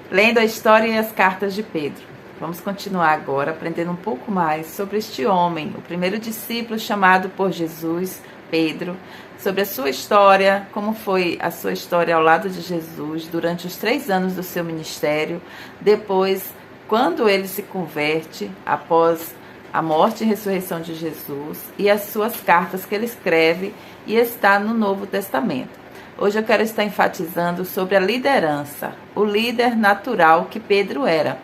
lendo a história e as cartas de Pedro. Vamos continuar agora aprendendo um pouco mais sobre este homem, o primeiro discípulo chamado por Jesus, Pedro, sobre a sua história, como foi a sua história ao lado de Jesus durante os 3 anos do seu ministério, depois, quando ele se converte, após a morte e ressurreição de Jesus, e as suas cartas que ele escreve e está no Novo Testamento. Hoje eu quero estar enfatizando sobre a liderança, o líder natural que Pedro era.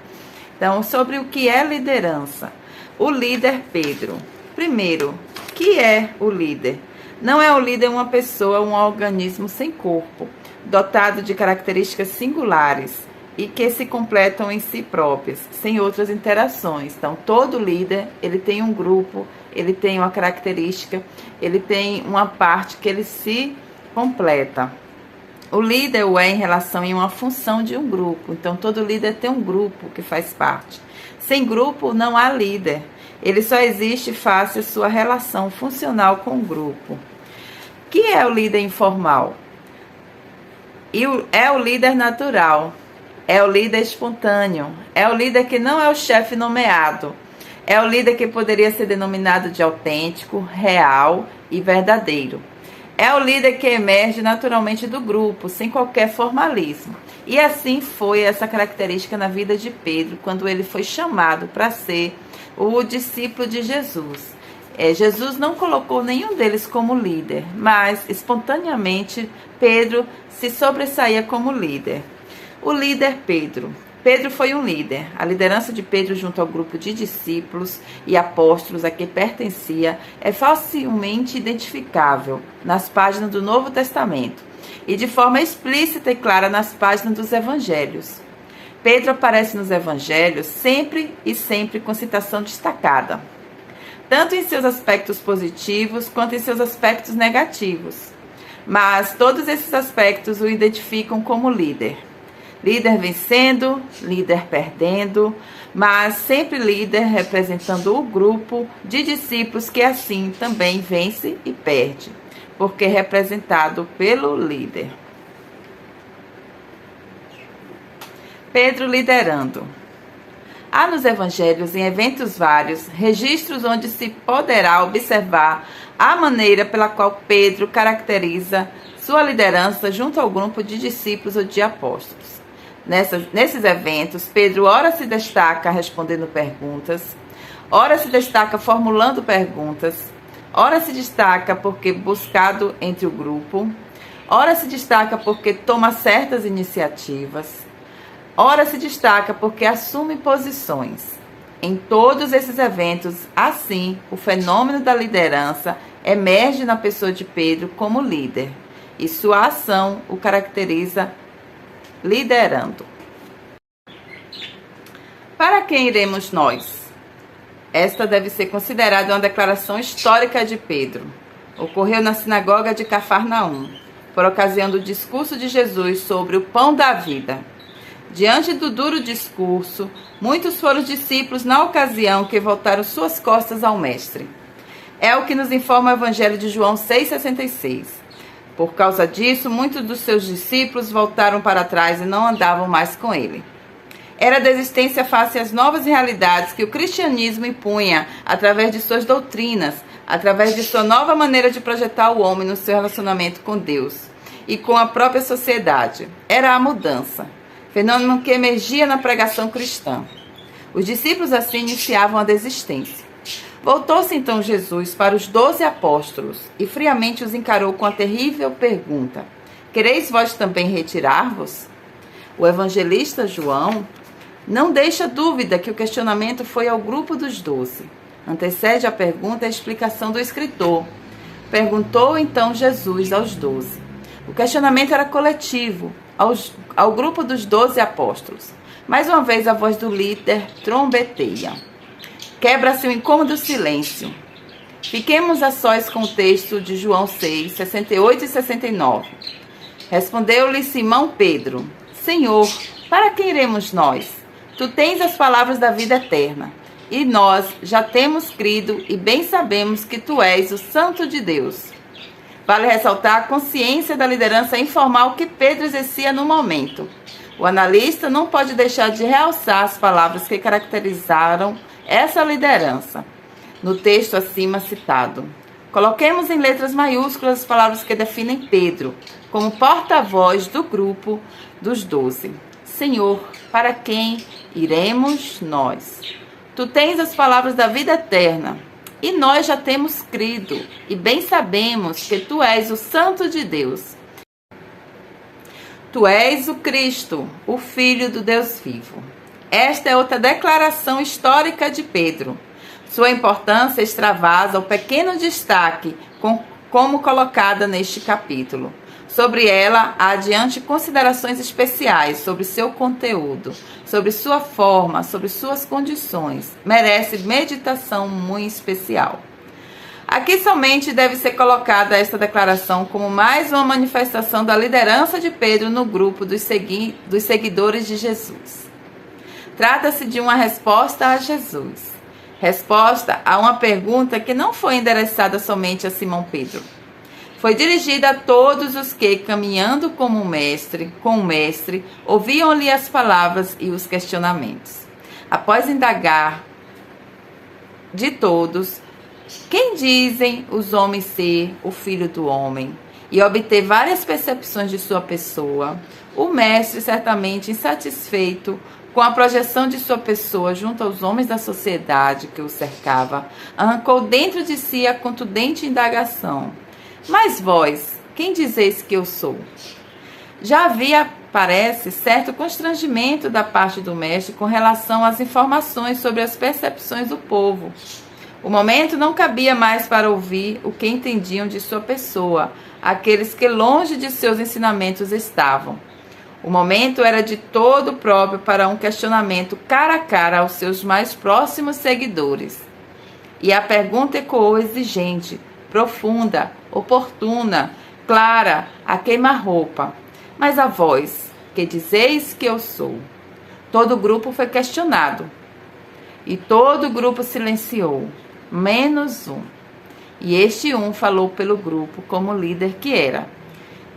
Então, sobre o que é liderança. O líder Pedro. Primeiro, o que é o líder? Não é o líder uma pessoa, um organismo sem corpo, dotado de características singulares e que se completam em si próprias, sem outras interações. Então, todo líder, ele tem um grupo, ele tem uma característica, ele tem uma parte que ele se completa. O líder o é em relação a uma função de um grupo. Então, todo líder tem um grupo que faz parte. Sem grupo, não há líder. Ele só existe face à sua relação funcional com o grupo. O que é o líder informal? É o líder natural. É o líder espontâneo. É o líder que não é o chefe nomeado. É o líder que poderia ser denominado de autêntico, real e verdadeiro. É o líder que emerge naturalmente do grupo, sem qualquer formalismo. E assim foi essa característica na vida de Pedro, quando ele foi chamado para ser o discípulo de Jesus. Jesus não colocou nenhum deles como líder, mas espontaneamente Pedro se sobressaía como líder. O líder Pedro. Pedro foi um líder. A liderança de Pedro junto ao grupo de discípulos e apóstolos a que pertencia é facilmente identificável nas páginas do Novo Testamento e de forma explícita e clara nas páginas dos Evangelhos. Pedro aparece nos Evangelhos sempre e sempre com citação destacada, tanto em seus aspectos positivos quanto em seus aspectos negativos. Mas todos esses aspectos o identificam como líder. Líder vencendo, líder perdendo, mas sempre líder representando o grupo de discípulos que assim também vence e perde, porque é representado pelo líder. Pedro liderando. Há nos evangelhos, em eventos vários, registros onde se poderá observar a maneira pela qual Pedro caracteriza sua liderança junto ao grupo de discípulos ou de apóstolos. Nesses eventos, Pedro ora se destaca respondendo perguntas, ora se destaca formulando perguntas, ora se destaca porque buscado entre o grupo, ora se destaca porque toma certas iniciativas, ora se destaca porque assume posições. Em todos esses eventos, assim, o fenômeno da liderança emerge na pessoa de Pedro como líder, e sua ação o caracteriza liderando. Para quem iremos nós? Esta deve ser considerada uma declaração histórica de Pedro. Ocorreu na sinagoga de Cafarnaum, por ocasião do discurso de Jesus sobre o pão da vida. Diante do duro discurso, muitos foram os discípulos na ocasião que voltaram suas costas ao mestre. É o que nos informa o Evangelho de João 6,66. Por causa disso, muitos dos seus discípulos voltaram para trás e não andavam mais com ele. Era a desistência face às novas realidades que o cristianismo impunha através de suas doutrinas, através de sua nova maneira de projetar o homem no seu relacionamento com Deus e com a própria sociedade. Era a mudança, fenômeno que emergia na pregação cristã. Os discípulos assim iniciavam a desistência. Voltou-se então Jesus para os 12 apóstolos e friamente os encarou com a terrível pergunta: quereis vós também retirar-vos? O evangelista João não deixa dúvida que o questionamento foi ao grupo dos 12. Antecede a pergunta a explicação do escritor. Perguntou então Jesus aos 12. O questionamento era coletivo, ao grupo dos 12 apóstolos. Mais uma vez a voz do líder trombeteia. Quebra-se o incômodo silêncio. Fiquemos a sós com o texto de João 6, 68 e 69. Respondeu-lhe Simão Pedro: Senhor, para quem iremos nós? Tu tens as palavras da vida eterna, e nós já temos crido e bem sabemos que tu és o Santo de Deus. Vale ressaltar a consciência da liderança informal que Pedro exercia no momento. O analista não pode deixar de realçar as palavras que caracterizaram essa liderança no texto acima citado. Coloquemos em letras maiúsculas as palavras que definem Pedro como porta-voz do grupo dos 12. Senhor, para quem iremos nós? Tu tens as palavras da vida eterna, e nós já temos crido, e bem sabemos que Tu és o Santo de Deus. Tu és o Cristo, o Filho do Deus vivo. Esta é outra declaração histórica de Pedro. Sua importância extravasa o pequeno destaque como colocada neste capítulo. Sobre ela, há adiante considerações especiais sobre seu conteúdo, sobre sua forma, sobre suas condições. Merece meditação muito especial. Aqui somente deve ser colocada esta declaração como mais uma manifestação da liderança de Pedro no grupo dos seguidores de Jesus. Trata-se de uma resposta a Jesus. Resposta a uma pergunta que não foi endereçada somente a Simão Pedro. Foi dirigida a todos os que, caminhando com o mestre, ouviam-lhe as palavras e os questionamentos. Após indagar de todos, quem dizem os homens ser o Filho do Homem, e obter várias percepções de sua pessoa, o mestre, certamente insatisfeito com a projeção de sua pessoa junto aos homens da sociedade que o cercava, arrancou dentro de si a contundente indagação: mas vós, quem dizeis que eu sou? Já havia, parece, certo constrangimento da parte do mestre com relação às informações sobre as percepções do povo. O momento não cabia mais para ouvir o que entendiam de sua pessoa, aqueles que longe de seus ensinamentos estavam. O momento era de todo próprio para um questionamento cara a cara aos seus mais próximos seguidores. E a pergunta ecoou exigente, profunda, oportuna, clara, a queima-roupa. Mas a vós, que dizeis que eu sou? Todo o grupo foi questionado. E todo o grupo silenciou, menos um. E este um falou pelo grupo como líder que era.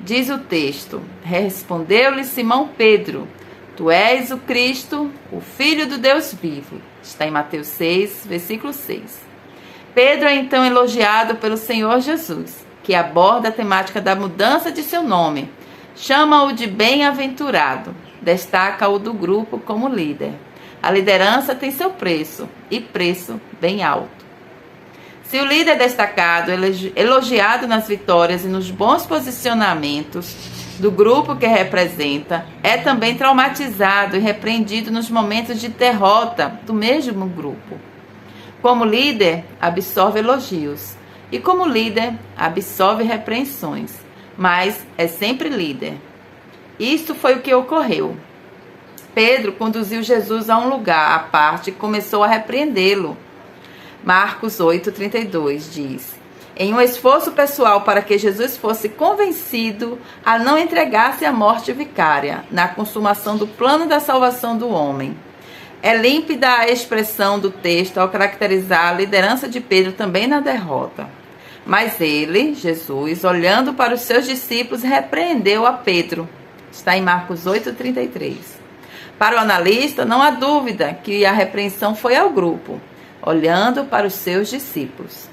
Diz o texto: respondeu-lhe Simão Pedro: Tu és o Cristo, o Filho do Deus vivo. Está em Mateus 6, versículo 6. Pedro é então elogiado pelo Senhor Jesus, que aborda a temática da mudança de seu nome. Chama-o de bem-aventurado, destaca-o do grupo como líder. A liderança tem seu preço, e preço bem alto. Se o líder destacado, elogiado nas vitórias e nos bons posicionamentos do grupo que representa, é também traumatizado e repreendido nos momentos de derrota do mesmo grupo. Como líder, absorve elogios. E como líder, absorve repreensões. Mas é sempre líder. Isto foi o que ocorreu. Pedro conduziu Jesus a um lugar à parte e começou a repreendê-lo. Marcos 8,32 diz: em um esforço pessoal para que Jesus fosse convencido a não entregar-se à morte vicária, na consumação do plano da salvação do homem. É límpida a expressão do texto ao caracterizar a liderança de Pedro também na derrota. Mas ele, Jesus, olhando para os seus discípulos, repreendeu a Pedro. Está em Marcos 8,33. Para o analista, não há dúvida que a repreensão foi ao grupo, olhando para os seus discípulos.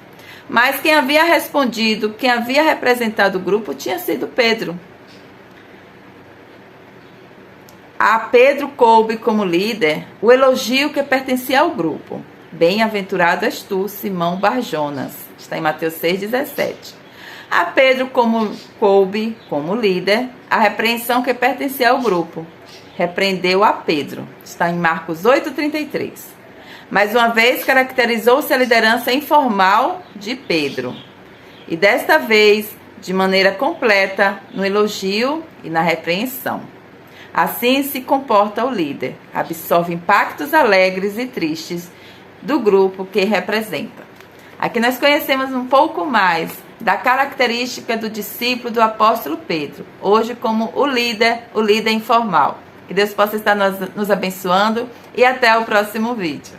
Mas quem havia respondido, quem havia representado o grupo, tinha sido Pedro. A Pedro coube como líder o elogio que pertencia ao grupo. Bem-aventurado és tu, Simão Barjonas. Está em Mateus 6,17. A Pedro coube como líder a repreensão que pertencia ao grupo. Repreendeu a Pedro. Está em Marcos 8,33. Mais uma vez caracterizou-se a liderança informal de Pedro. E desta vez, de maneira completa, no elogio e na repreensão. Assim se comporta o líder, absorve impactos alegres e tristes do grupo que representa. Aqui nós conhecemos um pouco mais da característica do discípulo do apóstolo Pedro, hoje como o líder informal. Que Deus possa estar nos abençoando e até o próximo vídeo.